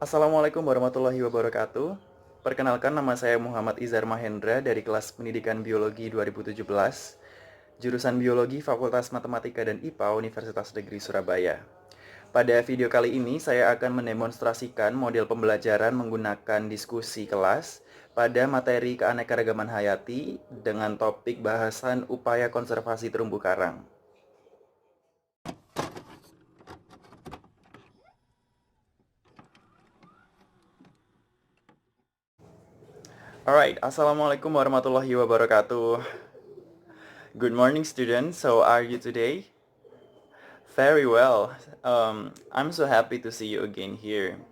Assalamualaikum warahmatullahi wabarakatuh. Perkenalkan, nama saya Muhammad Izhar Mahendra dari kelas Pendidikan Biologi 2017, jurusan Biologi Fakultas Matematika dan IPA Universitas Negeri Surabaya. Pada video kali ini saya akan mendemonstrasikan model pembelajaran menggunakan diskusi kelas pada materi keanekaragaman hayati dengan topik bahasan upaya konservasi terumbu karang. Alright, Assalamualaikum warahmatullahi wabarakatuh. Good morning, students. How are you today? Very well. I'm so happy to see you again here.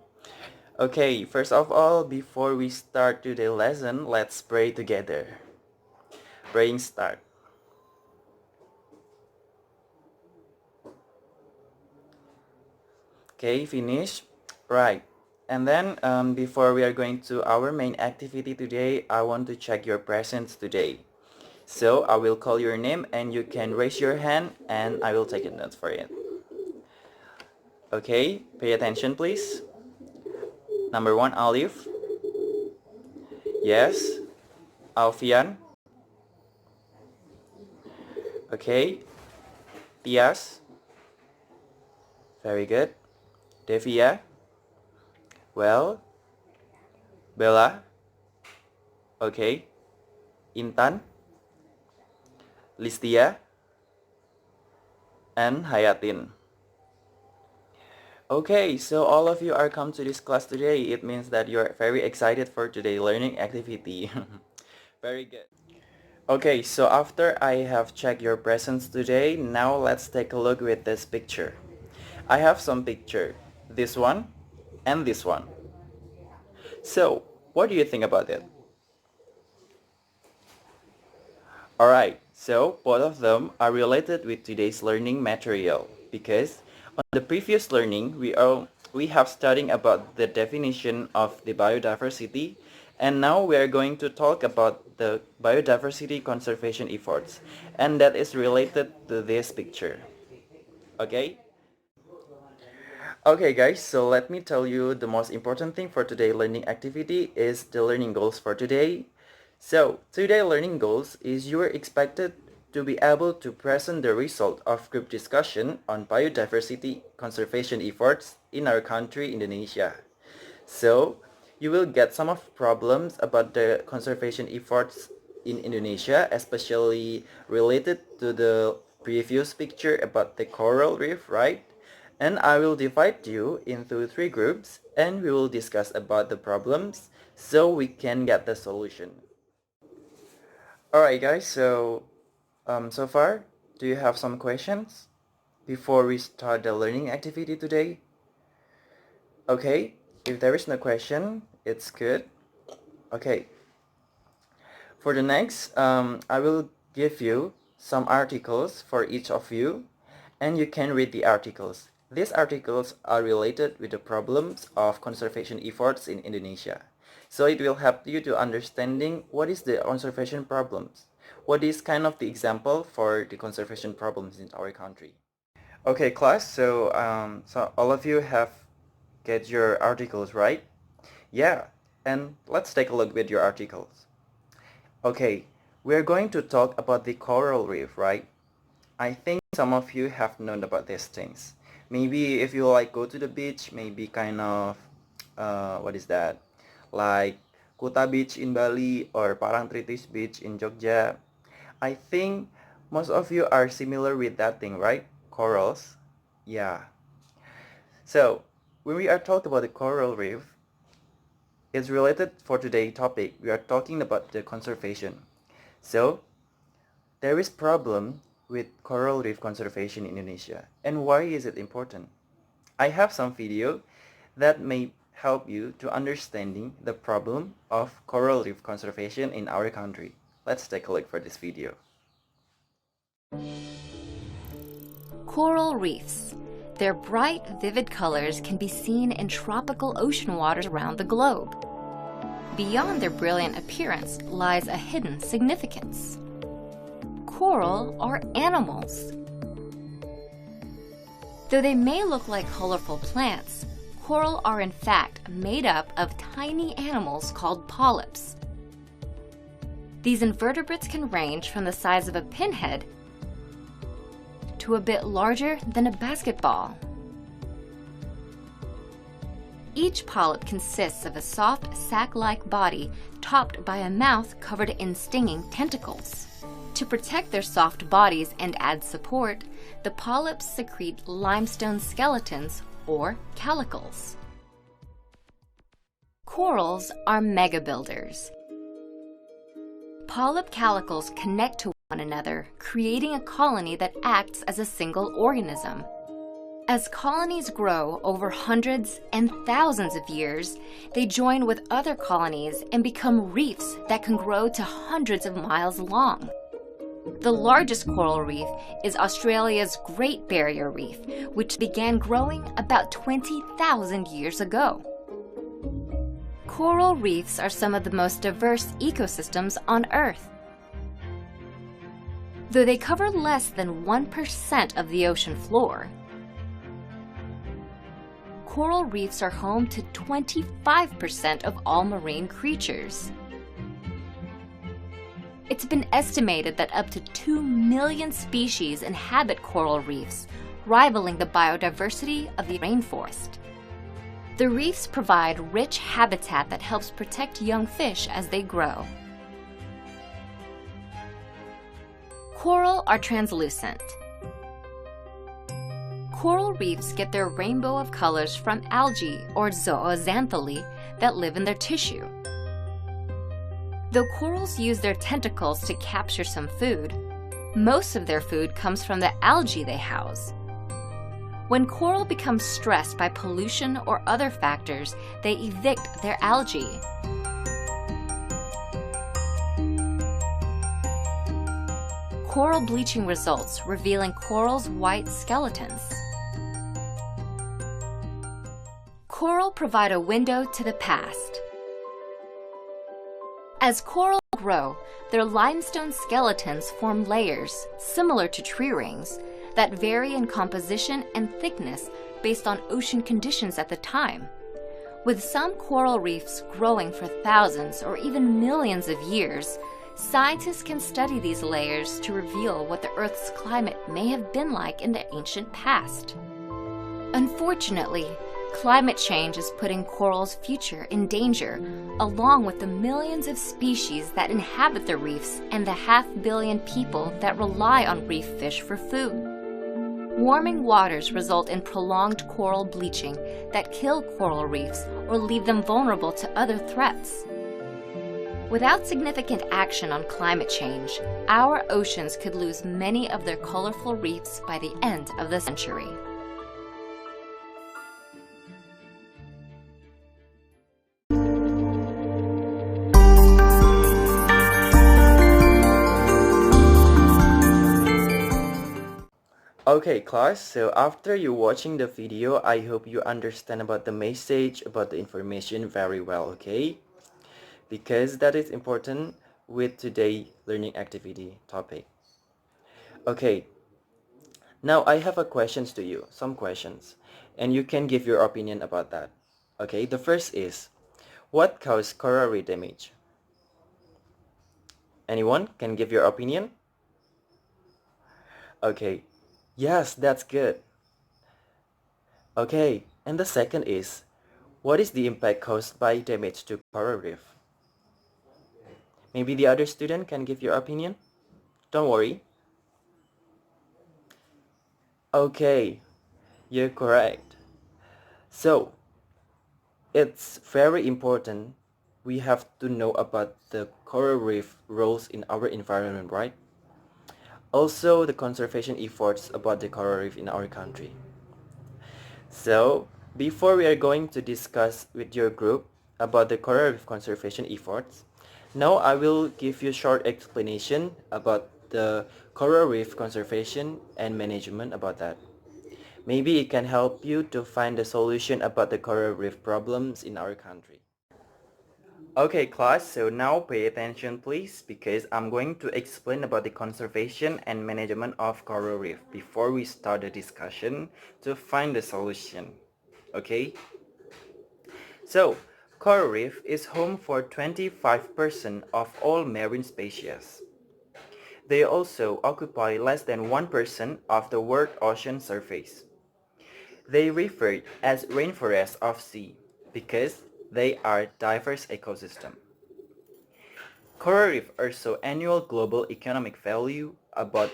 Okay, first of all, before we start today's lesson, let's pray together. Praying start. Okay, finish. Right. And then before we are going to our main activity today, I want to check your presence today. So I will call your name and you can raise your hand and I will take a note for it. Okay, pay attention please. Number 1, Alif. Yes. Alfian. Okay. Tias. Very good. Devia. Well. Bella. Okay. Intan. Listia. And Hayatin. Okay, so all of you are come to this class today. It means that you're very excited for today's learning activity. Very good. Okay, so after I have checked your presence today, now let's take a look with this picture. I have some picture. This one and this one. So, what do you think about it? Alright, so both of them are related with today's learning material because on the previous learning we have studied about the definition of the biodiversity, and now we are going to talk about the biodiversity conservation efforts, and that is related to this picture. Okay? Okay guys, so let me tell you the most important thing for today's learning activity is the learning goals for today. So, today's learning goals is you are expected to be able to present the result of group discussion on biodiversity conservation efforts in our country, Indonesia. So, you will get some of problems about the conservation efforts in Indonesia, especially related to the previous picture about the coral reef, right? And I will divide you into 3 groups and we will discuss about the problems so we can get the solution. Alright guys, so far, do you have some questions before we start the learning activity today? Okay, if there is no question, it's good. Okay, for the next, I will give you some articles for each of you and you can read the articles. These articles are related with the problems of conservation efforts in Indonesia. So it will help you to understanding what is the conservation problems. What is kind of the example for the conservation problems in our country. Okay class, so all of you have get your articles, right? Yeah, and let's take a look with your articles. Okay, we are going to talk about the coral reef, right? I think some of you have known about these things. Maybe if you like go to the beach, maybe kind of, what is that? Like Kuta Beach in Bali or Parangtritis Beach in Jogja. I think most of you are similar with that thing, right? Corals. Yeah. So, when we are talking about the coral reef, it's related for today's topic. We are talking about the conservation. So, there is problem with coral reef conservation in Indonesia. And why is it important? I have some video that may help you to understanding the problem of coral reef conservation in our country. Let's take a look for this video. Coral reefs. Their bright, vivid colors can be seen in tropical ocean waters around the globe. Beyond their brilliant appearance lies a hidden significance. Coral are animals. Though they may look like colorful plants, coral are in fact made up of tiny animals called polyps. These invertebrates can range from the size of a pinhead to a bit larger than a basketball. Each polyp consists of a soft sac-like body topped by a mouth covered in stinging tentacles. To protect their soft bodies and add support, the polyps secrete limestone skeletons or calicles. Corals are megabuilders. Polyp calicles connect to one another, creating a colony that acts as a single organism. As colonies grow over hundreds and thousands of years, they join with other colonies and become reefs that can grow to hundreds of miles long. The largest coral reef is Australia's Great Barrier Reef, which began growing about 20,000 years ago. Coral reefs are some of the most diverse ecosystems on Earth. Though they cover less than 1% of the ocean floor, coral reefs are home to 25% of all marine creatures. It's been estimated that up to 2 million species inhabit coral reefs, rivaling the biodiversity of the rainforest. The reefs provide rich habitat that helps protect young fish as they grow. Coral are translucent. Coral reefs get their rainbow of colors from algae or zooxanthellae that live in their tissue. Though corals use their tentacles to capture some food, most of their food comes from the algae they house. When coral becomes stressed by pollution or other factors, they evict their algae. Coral bleaching results, revealing corals' white skeletons. Coral provide a window to the past. As coral grow, their limestone skeletons form layers, similar to tree rings, that vary in composition and thickness based on ocean conditions at the time. With some coral reefs growing for thousands or even millions of years, scientists can study these layers to reveal what the Earth's climate may have been like in the ancient past. Unfortunately, climate change is putting corals' future in danger, along with the millions of species that inhabit the reefs and the 500 million people that rely on reef fish for food. Warming waters result in prolonged coral bleaching that kill coral reefs or leave them vulnerable to other threats. Without significant action on climate change, our oceans could lose many of their colorful reefs by the end of the century. Okay class, so after you watching the video, I hope you understand about the message, about the information very well, okay? Because that is important with today's learning activity topic. Okay, now I have a questions to you, some questions, and you can give your opinion about that. Okay, the first is, what caused coral reef damage? Anyone can give your opinion? Okay, yes, that's good. Okay, and the second is, what is the impact caused by damage to coral reef? Maybe the other student can give your opinion? Don't worry. Okay, you're correct. So, it's very important we have to know about the coral reef roles in our environment, right? Also, the conservation efforts about the coral reef in our country. So, before we are going to discuss with your group about the coral reef conservation efforts, now I will give you a short explanation about the coral reef conservation and management about that. Maybe it can help you to find a solution about the coral reef problems in our country. Okay class, so now pay attention please, because I'm going to explain about the conservation and management of coral reef before we start the discussion to find the solution. Okay? So, coral reef is home for 25% of all marine species. They also occupy less than 1% of the world ocean surface. They referred as rainforests of sea because they are diverse ecosystem. Coral reef also annual global economic value about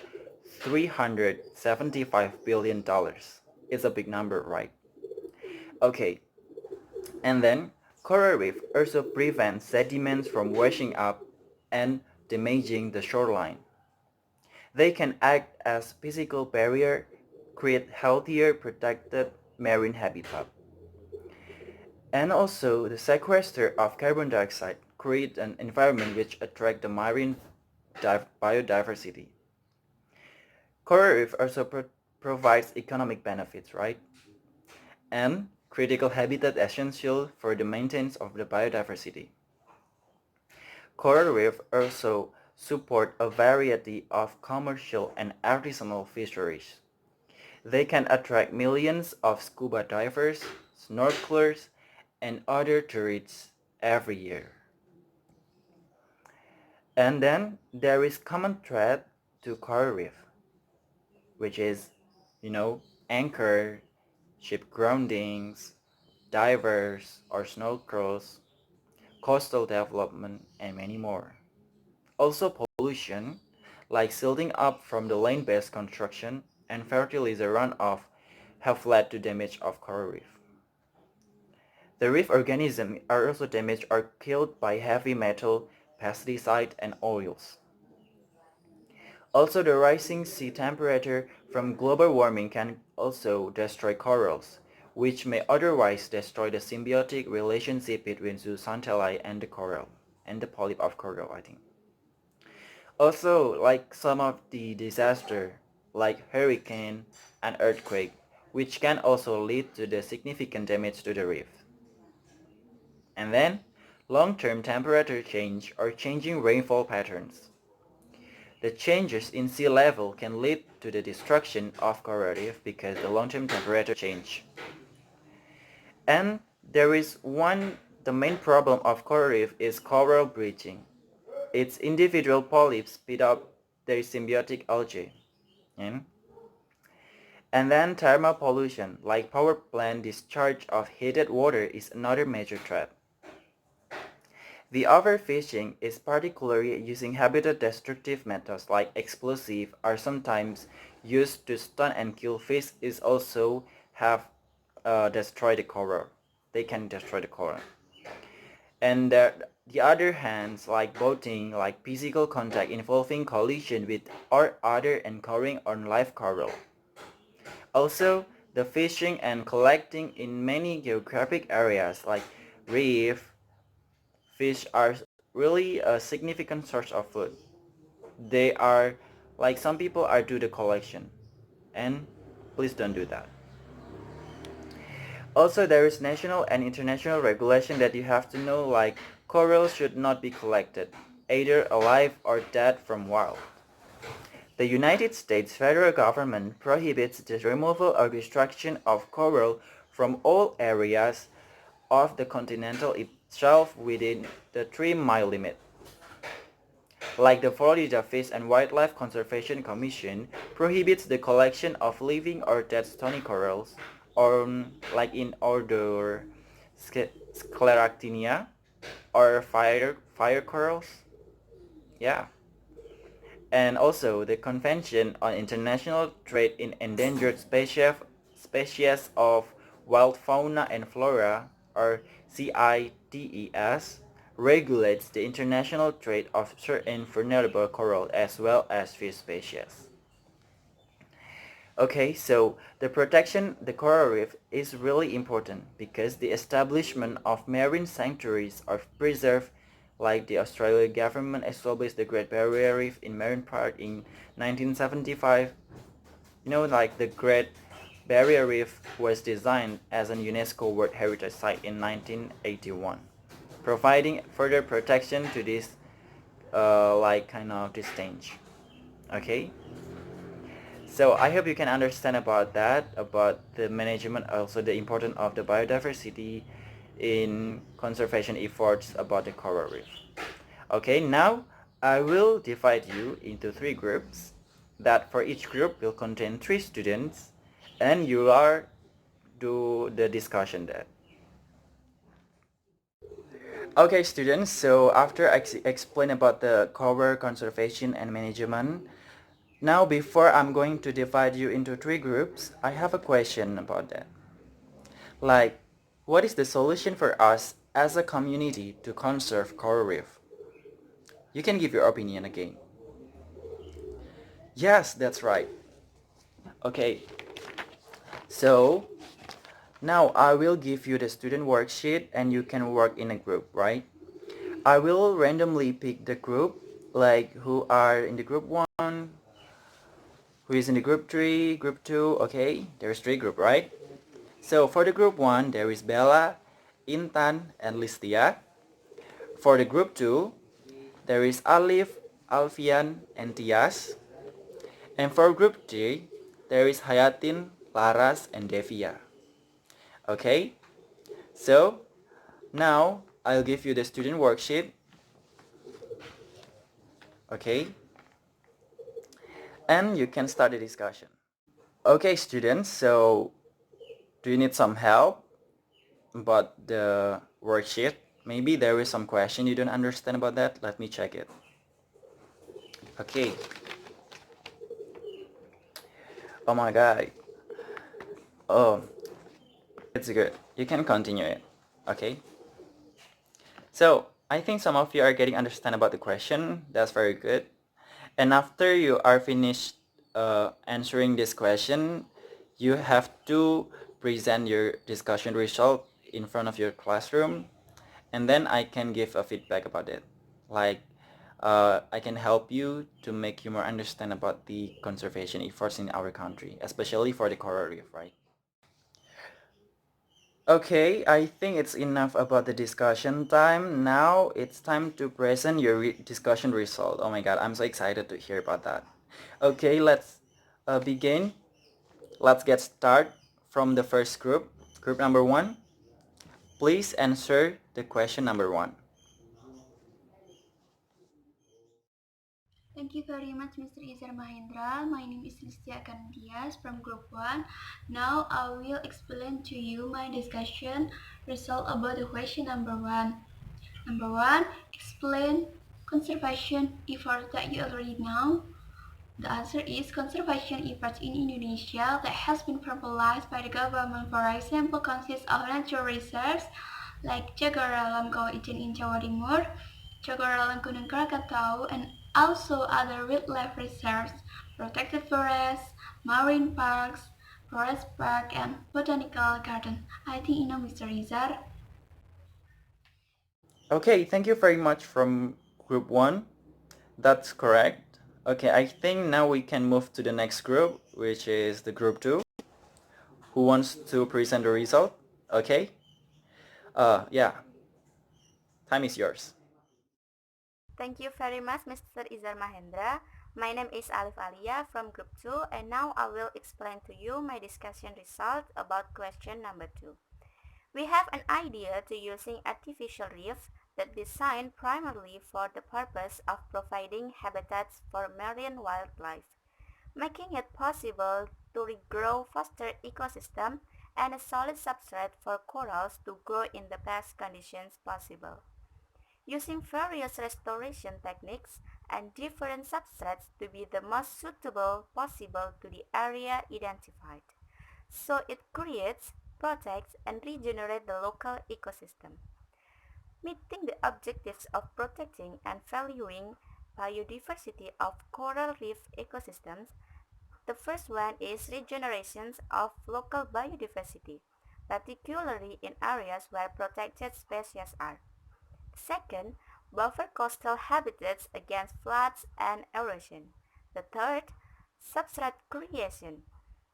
$375 billion. It's a big number, right? Okay, and then coral reef also prevents sediments from washing up and damaging the shoreline. They can act as physical barrier, create healthier protected marine habitat. And also the sequester of carbon dioxide create an environment which attract the marine biodiversity. Coral reef also provides economic benefits, right? And critical habitat essential for the maintenance of the biodiversity. Coral reef also support a variety of commercial and artisanal fisheries. They can attract millions of scuba divers, snorkelers, and other tourists every year. And then there is common thread to coral reef, which is, anchor, ship groundings, divers or snorkels, coastal development, and many more. Also pollution, like silting up from the land-based construction and fertilizer runoff, have led to damage of coral reef. The reef organisms are also damaged or killed by heavy metal, pesticide, and oils. Also, the rising sea temperature from global warming can also destroy corals, which may otherwise destroy the symbiotic relationship between zooxanthellae and the coral, and the polyp of coral, I think. Also, like some of the disaster, like hurricane and earthquake, which can also lead to the significant damage to the reef. And then, long-term temperature change or changing rainfall patterns. The changes in sea level can lead to the destruction of coral reef because the long-term temperature change. And the main problem of coral reef is coral bleaching. Its individual polyps speed up their symbiotic algae. And then thermal pollution, like power plant discharge of heated water, is another major threat. The overfishing is particularly using habitat-destructive methods like explosive are sometimes used to stun and kill fish is also have destroyed the coral. They can destroy the coral. And the other hands like boating, like physical contact involving collision with or other encountering on live coral. Also, the fishing and collecting in many geographic areas like reef, fish are really a significant source of food. They are like some people are do the collection, and please don't do that. Also, there is national and international regulation that you have to know, like corals should not be collected, either alive or dead from wild. The United States federal government prohibits the removal or destruction of coral from all areas of the continental itself within the 3-mile limit. Like the Florida Fish and Wildlife Conservation Commission prohibits the collection of living or dead stony corals, or like in order Scleractinia or fire corals. Yeah. And also the Convention on International Trade in Endangered Species of Wild Fauna and Flora, or CITES, regulates the international trade of certain vulnerable coral as well as fish species. Okay, so the protection the coral reef is really important because the establishment of marine sanctuaries are preserved, like the Australian government established the Great Barrier Reef in Marine Park in 1975. Like the Great Barrier Reef was designed as a UNESCO World Heritage Site in 1981, providing further protection to this like kind of this stage. Okay. So I hope you can understand about that, about the management, also the importance of the biodiversity in conservation efforts about the coral reef. Okay, now I will divide you into 3 groups that for each group will contain 3 students, and you are do the discussion there. Okay, students, so after I explain about the coral conservation and management, now before I'm going to divide you into 3 groups, I have a question about that. Like, what is the solution for us as a community to conserve coral reef? You can give your opinion again. Yes, that's right. Okay, so now I will give you the student worksheet and you can work in a group, right? I will randomly pick the group, like who are in the group 1, who is in the group 3, group 2, okay? There's 3 group, right? So for the group 1, there is Bella, Intan, and Listia. For the group 2, there is Alif, Alfian, and Tias. And for group 3, there is Hayatin, Laras, and Devia. Okay? So, now I'll give you the student worksheet. Okay? And you can start the discussion. Okay, students, so do you need some help about the worksheet? Maybe there is some question you don't understand about that. Let me check it. Okay. Oh my god. Oh, it's good. You can continue it. Okay. So, I think some of you are getting understand about the question. That's very good. And after you are finished answering this question, you have to present your discussion result in front of your classroom, and then I can give a feedback about it. Like, I can help you to make you more understand about the conservation efforts in our country, especially for the coral reef, right? Okay, I think it's enough about the discussion time. Now it's time to present your discussion result. Oh my god, I'm so excited to hear about that. Okay, let's begin. Let's get started from the first group. Group number 1. Please answer the question number 1. Thank you very much, Mr. Izhar Mahendra. My name is Listia Kandias from Group 1. Now I will explain to you my discussion result about the question number 1. Number 1, explain conservation efforts that you already know. The answer is conservation efforts in Indonesia that has been popularized by the government, for example, consists of natural reserves like Cagar Alam Kawah Ijen in Jawa Timur, Cagar Alam Gunung Krakatau, and also other wildlife reserves, protected forests, marine parks, forest park, and botanical garden. I think you know, Mr. Izhar. Okay, thank you very much from group 1. That's correct. Okay, I think now we can move to the next group, which is the group 2. Who wants to present the result? Okay. Yeah. Time is yours. Thank you very much, Mr. Izhar Mahendra. My name is Alif Alia from Group 2, and now I will explain to you my discussion result about question number 2. We have an idea to using artificial reefs that designed primarily for the purpose of providing habitats for marine wildlife, making it possible to regrow foster ecosystem and a solid substrate for corals to grow in the best conditions possible, using various restoration techniques and different substrates to be the most suitable possible to the area identified. So it creates, protects, and regenerates the local ecosystem. Meeting the objectives of protecting and valuing biodiversity of coral reef ecosystems, the first one is regeneration of local biodiversity, particularly in areas where protected species are. Second, buffer coastal habitats against floods and erosion. The third, substrate creation,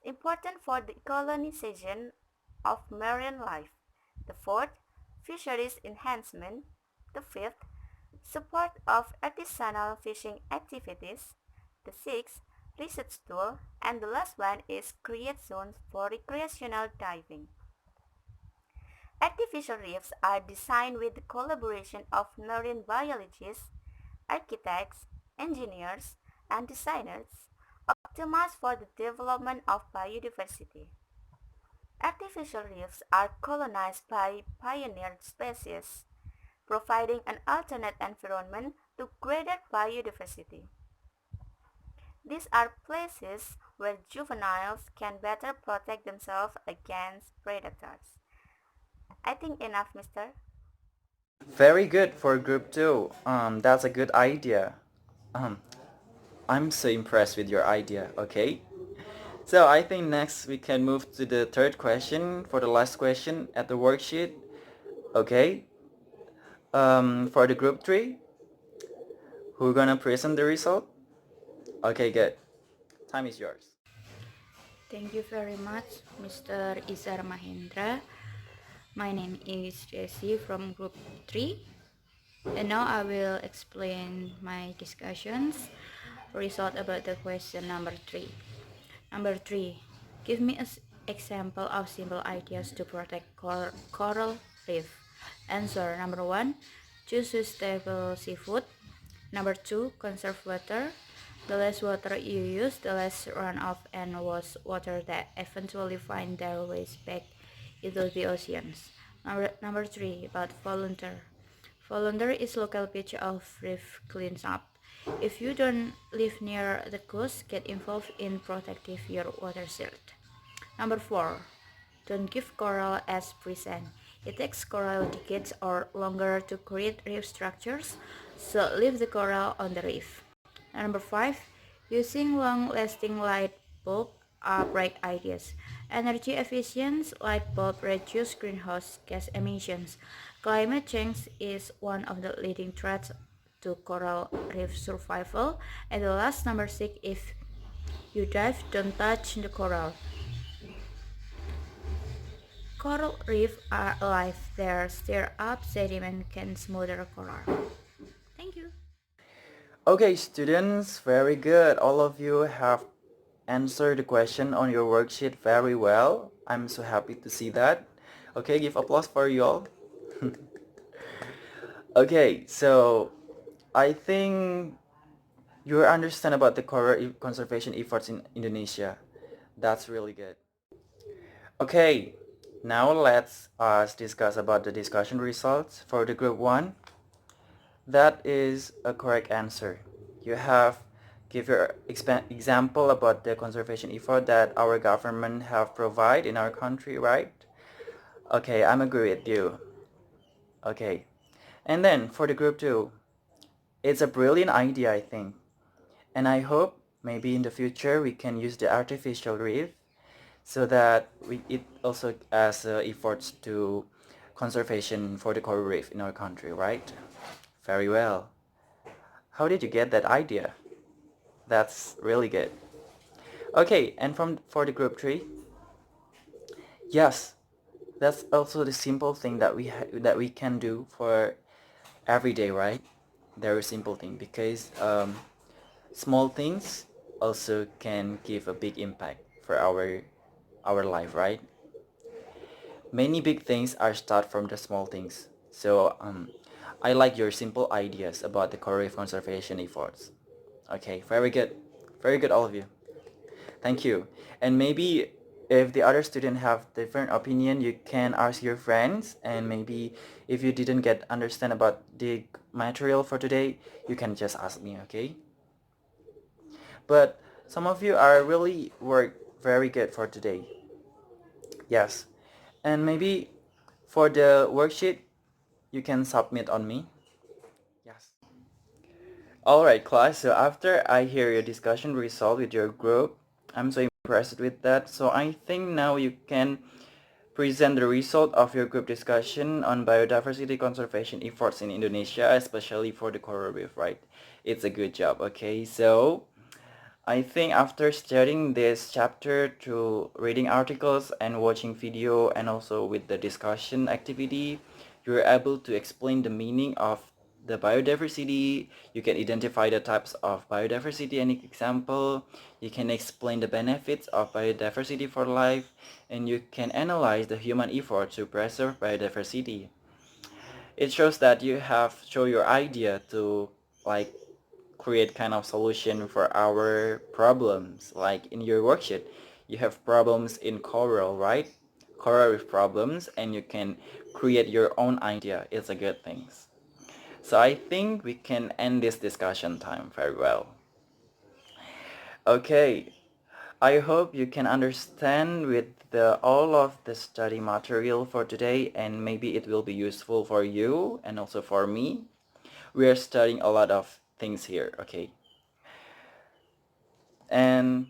important for the colonization of marine life. The fourth, fisheries enhancement. The fifth, support of artisanal fishing activities. The sixth, research tool. And the last one is create zones for recreational diving. Artificial reefs are designed with the collaboration of marine biologists, architects, engineers, and designers, optimized for the development of biodiversity. Artificial reefs are colonized by pioneer species, providing an alternate environment to greater biodiversity. These are places where juveniles can better protect themselves against predators. I think enough, mister. Very good for group 2. That's a good idea. Um, I'm so impressed with your idea, okay? So I think next we can move to the third question for the last question at the worksheet. Okay. For the group 3, who gonna present the result? Okay, good. Time is yours. Thank you very much, Mr. Izhar Mahendra. My name is Jessie from Group 3, and now I will explain my discussions result about the question number 3. Number 3. Give me an example of simple ideas to protect coral reef. Answer number 1. Choose sustainable seafood. Number 2. Conserve water. The less water you use, the less runoff and waste water that eventually find their ways back into the oceans. Number 3. About volunteer. Volunteer is local beach of reef cleans up. If you don't live near the coast, get involved in protecting your watershed. Number 4. Don't give coral as present. It takes coral decades or longer to create reef structures, so leave the coral on the reef. Number 5. Using long-lasting light bulb are bright ideas. Energy efficient light bulb reduce greenhouse gas emissions. Climate change is one of the leading threats to coral reef survival. And the last, number 6, if you dive, don't touch the coral. Coral reefs are alive. Their stir up sediment can smother coral. Thank you. Okay, students, very good. All of you have answered the question on your worksheet very well. I'm so happy to see that. Okay, give applause for you all. Okay, so I think you understand about the coral conservation efforts in Indonesia. That's really good. Okay, now let's us discuss about the discussion results for the group 1. That is a correct answer. You have give your example about the conservation effort that our government have provide in our country, right? Okay, I'm agree with you. Okay. And then for the group 2, it's a brilliant idea, I think. And I hope maybe in the future we can use the artificial reef so that it also as efforts to conservation for the coral reef in our country, right? Very well. How did you get that idea? That's really good. Okay, and for the group 3, yes, that's also the simple thing that that we can do for every day, right? Very simple thing because small things also can give a big impact for our life, right? Many big things are start from the small things. So I like your simple ideas about the coral reef conservation efforts. Okay, very good, all of you. Thank you. And maybe if the other student have different opinion, you can ask your friends. And maybe if you didn't get understand about the material for today, you can just ask me, okay? But some of you are really work very good for today. Yes. And maybe for the worksheet, you can submit on me. Yes. Alright, class. So after I hear your discussion result with your group, I'm so impressed with that. So I think now you can present the result of your group discussion on biodiversity conservation efforts in Indonesia, especially for the coral reef, right? It's a good job, okay? So I think after studying this chapter through reading articles and watching video and also with the discussion activity, you're able to explain the meaning of the biodiversity. You can identify the types of biodiversity and example. You can explain the benefits of biodiversity for life, and you can analyze the human effort to preserve biodiversity. It shows that you have show your idea to like create kind of solution for our problems. Like in your worksheet, you have problems in coral, right? Coral reef problems, and you can create your own idea. It's a good thing. So I think we can end this discussion time very well. Okay, I hope you can understand with all of the study material for today, and maybe it will be useful for you and also for me. We are studying a lot of things here, okay? And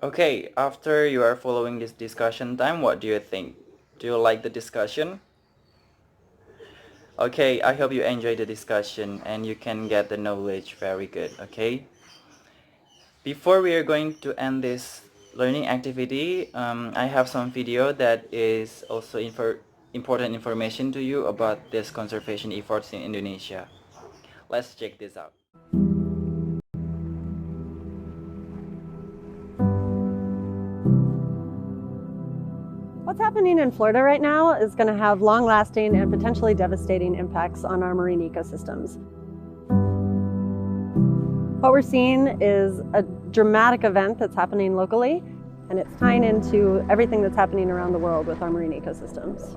okay, after you are following this discussion time, what do you think? Do you like the discussion? Okay, I hope you enjoy the discussion and you can get the knowledge very good, okay? Before we are going to end this learning activity, I have some video that is also important information to you about this conservation efforts in Indonesia. Let's check this out. What's happening in Florida right now is going to have long-lasting and potentially devastating impacts on our marine ecosystems. What we're seeing is a dramatic event that's happening locally, and it's tying into everything that's happening around the world with our marine ecosystems.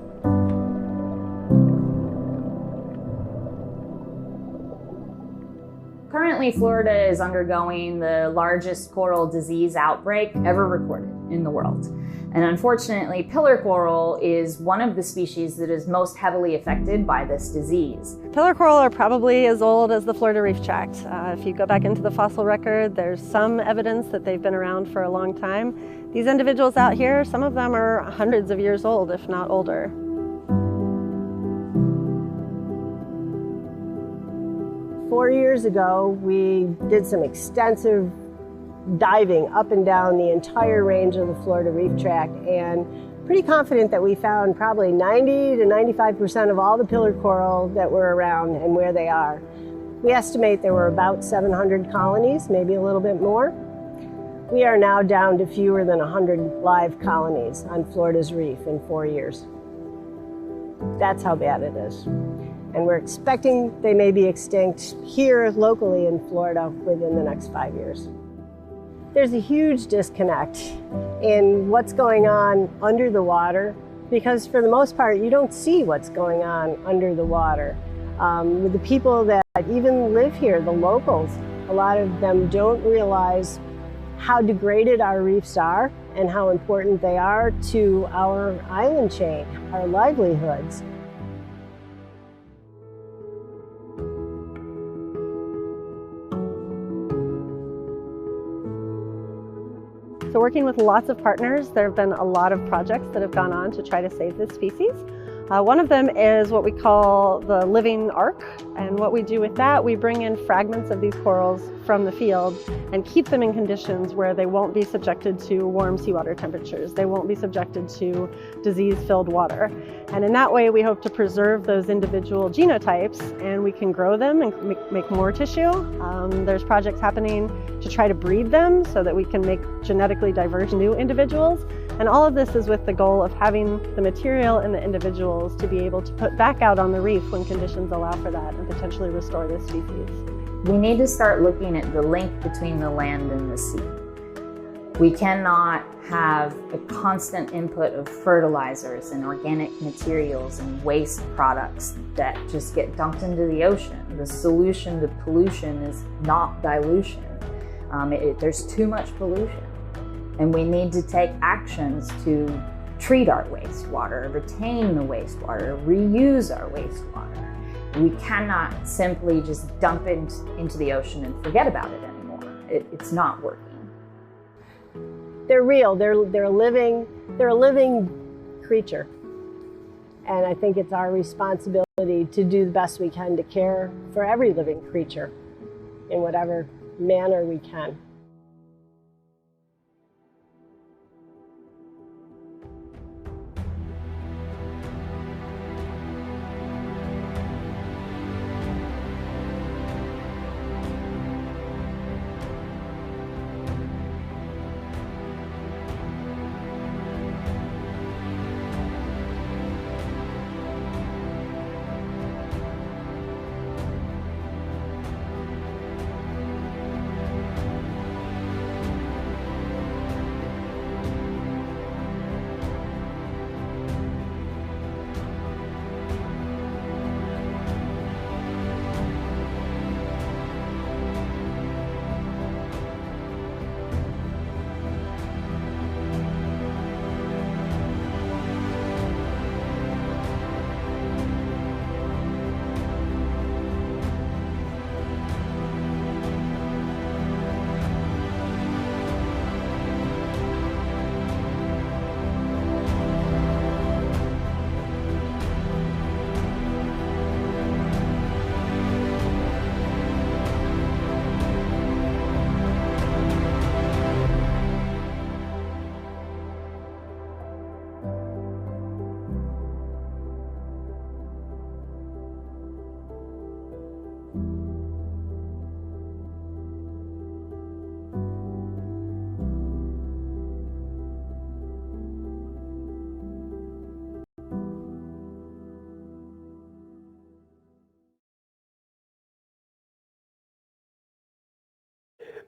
Currently, Florida is undergoing the largest coral disease outbreak ever recorded in the world. And unfortunately, pillar coral is one of the species that is most heavily affected by this disease. Pillar coral are probably as old as the Florida Reef Tract. If you go back into the fossil record, there's some evidence that they've been around for a long time. These individuals out here, some of them are hundreds of years old, if not older. Four years ago, we did some extensive diving up and down the entire range of the Florida Reef Tract, and pretty confident that we found probably 90 to 95% of all the pillar coral that were around and where they are. We estimate there were about 700 colonies, maybe a little bit more. We are now down to fewer than 100 live colonies on Florida's reef in 4 years. That's how bad it is. And we're expecting they may be extinct here locally in Florida within the next 5 years. There's a huge disconnect in what's going on under the water, because for the most part, you don't see what's going on under the water. With the people that even live here, the locals, a lot of them don't realize how degraded our reefs are and how important they are to our island chain, our livelihoods. So working with lots of partners, there have been a lot of projects that have gone on to try to save this species. One of them is what we call the living ark, and what we do with that, we bring in fragments of these corals from the field and keep them in conditions where they won't be subjected to warm seawater temperatures. They won't be subjected to disease-filled water. And in that way, we hope to preserve those individual genotypes, and we can grow them and make more tissue. There's projects happening to try to breed them so that we can make genetically diverse new individuals. And all of this is with the goal of having the material and the individuals to be able to put back out on the reef when conditions allow for that and potentially restore this species. We need to start looking at the link between the land and the sea. We cannot have a constant input of fertilizers and organic materials and waste products that just get dumped into the ocean. The solution to pollution is not dilution. There's too much pollution. And we need to take actions to treat our wastewater, retain the wastewater, reuse our wastewater. We cannot simply just dump it into the ocean and forget about it anymore. It's not working. They're real, they're a living creature. And I think it's our responsibility to do the best we can to care for every living creature in whatever manner we can.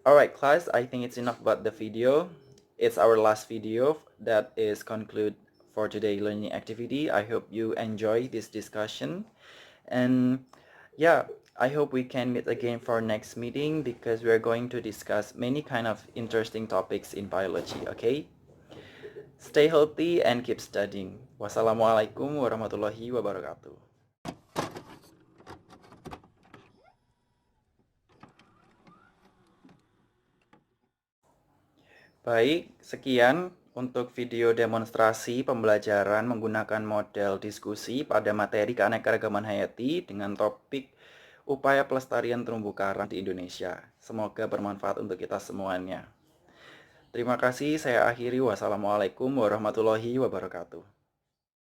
Alright class, I think it's enough about the video. It's our last video that is conclude for today learning activity. I hope you enjoy this discussion, and yeah, I hope we can meet again for our next meeting because we're going to discuss many kind of interesting topics in biology. Okay, stay healthy and keep studying. Wassalamualaikum warahmatullahi wabarakatuh. Baik, sekian untuk video demonstrasi pembelajaran menggunakan model diskusi pada materi keanekaragaman hayati dengan topik upaya pelestarian terumbu karang di Indonesia. Semoga bermanfaat untuk kita semuanya. Terima kasih, saya akhiri. Wassalamualaikum warahmatullahi wabarakatuh.